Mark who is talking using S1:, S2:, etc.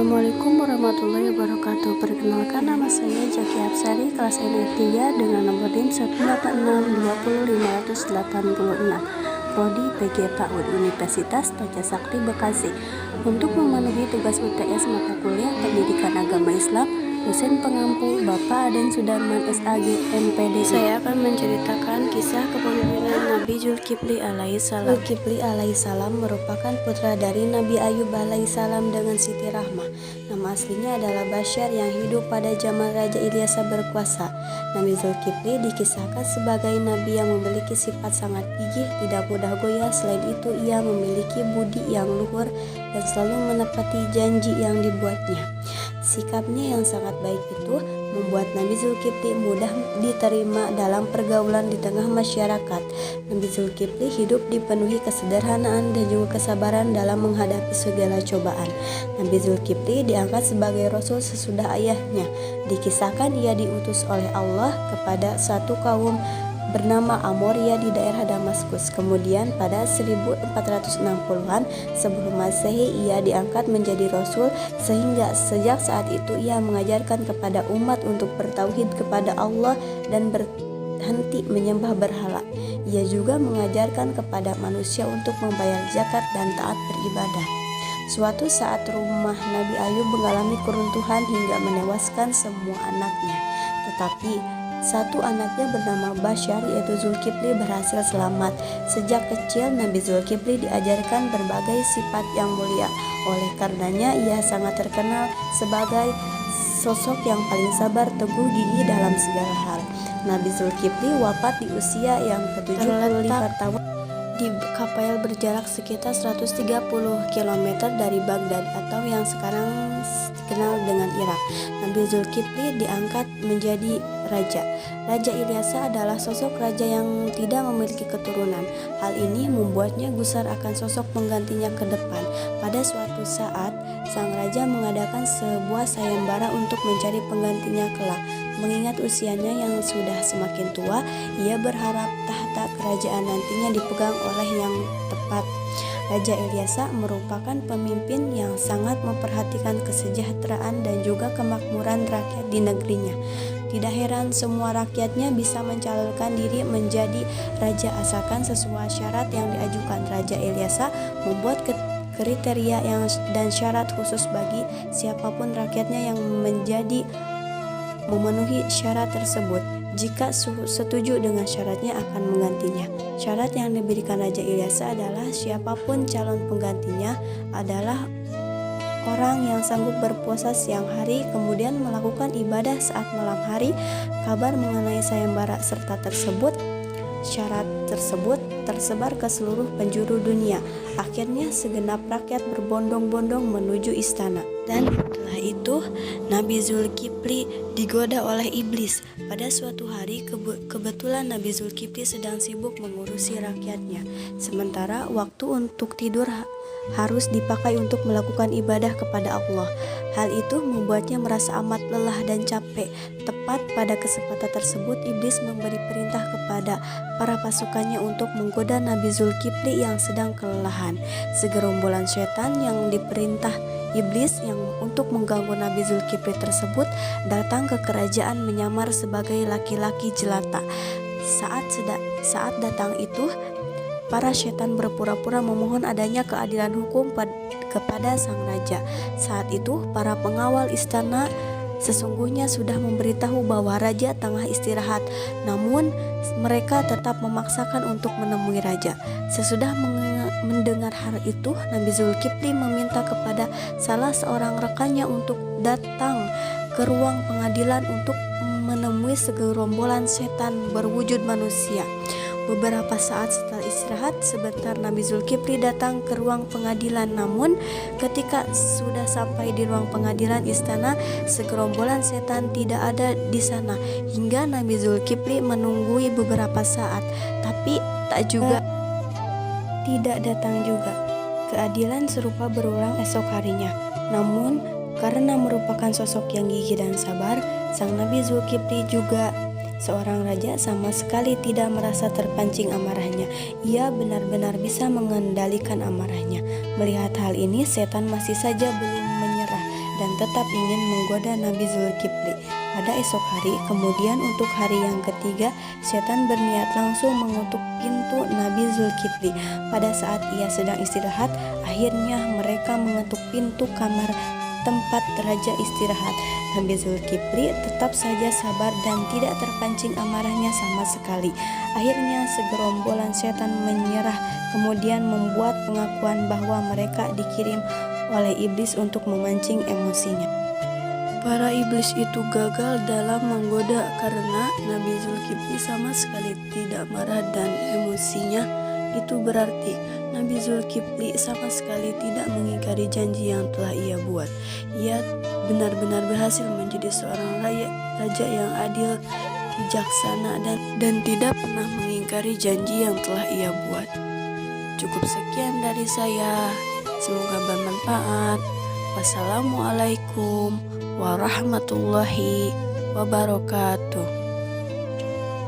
S1: Assalamualaikum warahmatullahi wabarakatuh. Perkenalkan, nama saya Jaki Absari, kelas NF 3 dengan nomor NIM 186205886, Prodi PG PAUD, Universitas Pancasakti Bekasi. Untuk memenuhi tugas UTS mata kuliah Pendidikan Agama Islam, dosen pengampu Bapak Aden Sudarman SAG MPD. Saya akan menceritakan kisah kepemimpinan Nabi Zulkifli alaihissalam. Zulkifli alaihissalam merupakan putra dari Nabi Ayub alaihissalam dengan Siti Rahmah. Nama aslinya adalah Basyar yang hidup pada zaman Raja Ilyasa berkuasa. Nabi Zulkifli dikisahkan sebagai nabi yang memiliki sifat sangat gigih, tidak mudah goyah. Selain itu, ia memiliki budi yang luhur dan selalu menepati janji yang dibuatnya. Sikapnya yang sangat baik itu membuat Nabi Zulkifli mudah diterima dalam pergaulan di tengah masyarakat. Nabi Zulkifli hidup dipenuhi kesederhanaan dan juga kesabaran dalam menghadapi segala cobaan. Nabi Zulkifli diangkat sebagai rasul sesudah ayahnya. Dikisahkan ia diutus oleh Allah kepada satu kaum bernama Amoria di daerah Damaskus. Kemudian pada 1460-an sebelum Masehi ia diangkat menjadi rasul, sehingga sejak saat itu ia mengajarkan kepada umat untuk bertauhid kepada Allah dan berhenti menyembah berhala. Ia juga mengajarkan kepada manusia untuk membayar zakat dan taat beribadah. Suatu saat rumah Nabi Ayub mengalami keruntuhan hingga menewaskan semua anaknya. Tetapi satu anaknya bernama Basyar, yaitu Zulkifli, berhasil selamat. Sejak kecil Nabi Zulkifli diajarkan berbagai sifat yang mulia. Oleh karenanya ia sangat terkenal sebagai sosok yang paling sabar, teguh, gigih dalam segala hal. Nabi Zulkifli wafat di usia yang ke-75 tahun di kapal berjarak sekitar 130 km dari Baghdad atau yang sekarang dikenal dengan Irak. Nabi Zulkifli diangkat menjadi raja. Raja Ilyasa adalah sosok raja yang tidak memiliki keturunan. Hal ini membuatnya gusar akan sosok penggantinya ke depan. Pada suatu saat, sang raja mengadakan sebuah sayembara untuk mencari penggantinya kelak. Mengingat usianya yang sudah semakin tua, ia berharap tahta kerajaan nantinya dipegang oleh yang tepat. Raja Ilyasa merupakan pemimpin yang sangat memperhatikan kesejahteraan dan juga kemakmuran rakyat di negerinya. Tidak heran semua rakyatnya bisa mencalonkan diri menjadi raja asalkan sesuai syarat yang diajukan. Raja Ilyasa membuat kriteria dan syarat khusus bagi siapapun rakyatnya yang memenuhi syarat tersebut. Jika setuju dengan syaratnya akan menggantinya. Syarat yang diberikan Raja Ilyasa adalah siapapun calon penggantinya adalah orang yang sanggup berpuasa siang hari, kemudian melakukan ibadah saat malam hari. Kabar mengenai sayembara serta syarat tersebut tersebar ke seluruh penjuru dunia. Akhirnya segenap rakyat berbondong-bondong menuju istana. Dan setelah itu Nabi Zulkifli digoda oleh iblis. Pada suatu hari kebetulan Nabi Zulkifli sedang sibuk mengurusi rakyatnya. Sementara waktu untuk tidur harus dipakai untuk melakukan ibadah kepada Allah. Hal itu membuatnya merasa amat lelah dan capek. Tepat pada kesempatan tersebut iblis memberi perintah kepada para pasukannya untuk menggoda Nabi Zulkifli yang sedang kelelahan. Segerombolan setan yang diperintah iblis yang untuk mengganggu Nabi Zulkifli tersebut datang ke kerajaan menyamar sebagai laki-laki jelata. Saat datang itu, para setan berpura-pura memohon adanya keadilan hukum kepada sang raja. Saat itu para pengawal istana sesungguhnya sudah memberitahu bahwa raja tengah istirahat, namun mereka tetap memaksakan untuk menemui raja. Sesudah mendengar hal itu, Nabi Zulkifli meminta kepada salah seorang rekannya untuk datang ke ruang pengadilan untuk menemui segerombolan setan berwujud manusia. Beberapa saat setelah istirahat sebentar, Nabi Zulkifli datang ke ruang pengadilan. Namun ketika sudah sampai di ruang pengadilan istana, segerombolan setan tidak ada di sana. Hingga Nabi Zulkifli menunggui beberapa saat, tapi tidak datang juga. Keadilan serupa berulang esok harinya. Namun karena merupakan sosok yang gigih dan sabar, sang Nabi Zulkifli juga seorang raja sama sekali tidak merasa terpancing amarahnya. Ia benar-benar bisa mengendalikan amarahnya. Melihat hal ini, setan masih saja belum menyerah tetap ingin menggoda Nabi Zulkifli. Pada esok hari, kemudian untuk hari yang ketiga, setan berniat langsung mengutuk pintu Nabi Zulkifli. Pada saat ia sedang istirahat, akhirnya mereka mengetuk pintu kamar tempat raja istirahat. Nabi Zulkifli tetap saja sabar dan tidak terpancing amarahnya sama sekali. Akhirnya segerombolan setan menyerah, kemudian membuat pengakuan bahwa mereka dikirim oleh iblis untuk memancing emosinya. Para iblis itu gagal dalam menggoda karena Nabi Zulkifli sama sekali tidak marah dan emosinya itu berarti Nabi Zulkifli sama sekali tidak mengingkari janji yang telah ia buat. Ia benar-benar berhasil menjadi seorang raja yang adil, bijaksana dan tidak pernah mengingkari janji yang telah ia buat. Cukup sekian dari saya. Semoga bermanfaat. Wassalamualaikum warahmatullahi wabarakatuh.